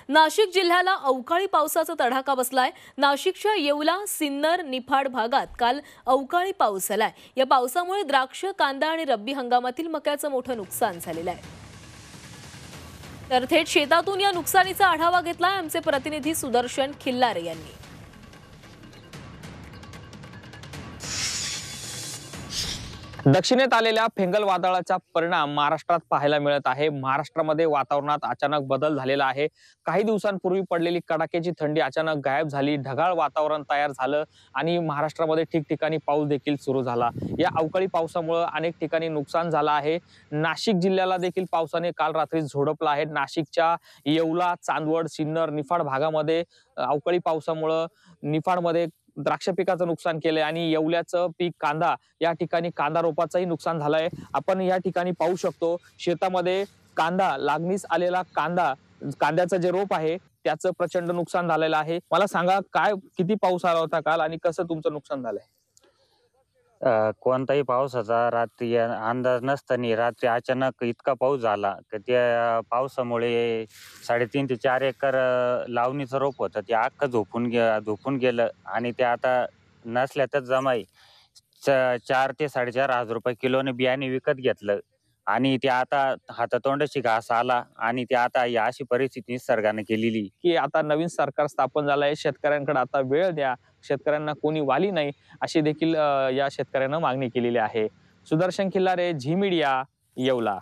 नाशिक जिल्ह्याला अवकाळी पावसाचा तडाखा बसलाय। नाशिकच्या येवला, सिन्नर, निफाड भागात काल अवकाळी पाऊस झालाय। या पावसामुळे द्राक्ष, कांदा आणि रब्बी हंगामातील मक्याचं मोठं नुकसान झालेलं आहे। तर थेट शेतातून या नुकसानीचा आढावा घेतलाय आमचे प्रतिनिधी सुदर्शन खिल्लारे यांनी। दक्षिणेत आलेल्या फेंगल वादळाचा परिणाम महाराष्ट्रात पाहायला मिळत आहे। महाराष्ट्रामध्ये वातावरणात अचानक बदल झालेला आहे। काही दिवसांपूर्वी पडलेली कडाक्याची थंडी अचानक गायब झाली, ढगाळ वातावरण तयार झालं आणि महाराष्ट्रामध्ये ठिकठिकाणी पाऊस देखील सुरू झाला। या अवकाळी पावसामुळे अनेक ठिकाणी नुकसान झालं आहे। नाशिक जिल्ह्याला देखील पावसाने काल रात्री झोडपलं आहे। नाशिकच्या येवला, चांदवड, सिन्नर, निफाड भागामध्ये अवकाळी पावसामुळे निफाडमध्ये द्राक्ष पिकाचं नुकसान केलंय आणि येवल्याचं पीक कांदा, या ठिकाणी कांदा रोपाचंही नुकसान झालंय। आपण या ठिकाणी पाहू शकतो शेतामध्ये कांदा, लागणीस आलेला कांद्याचं जे रोप आहे त्याचं प्रचंड नुकसान झालेलं आहे। मला सांगा, किती पाऊस आला होता काल आणि कसं तुमचं नुकसान झालंय? कोणताही पावसाचा रात्री अंदाज नसताना रात्री अचानक इतका पाऊस झाला की त्या पावसामुळे 3.5 ते 4 एकर लावणीचं रोप होतं ते अख्खं झोपून गेलं आणि ते आता नसल्यातच जमाई 4 ते 4.5 हजार रुपये किलोने बियाणे विकत घेतलं आणि ते आता हातातोंडाशी घास आला आणि ते आता ही अशी परिस्थिती निसर्गाने केलेली की आता नवीन सरकार स्थापन झालंय, शेतकऱ्यांकडे आता वेळ द्या, शेतकऱ्यांना कोणी वाली नाही, अशी देखील या शेतकऱ्यांना मागणी केलेली आहे। सुदर्शन खिल्लारे, झी मीडिया, येवला।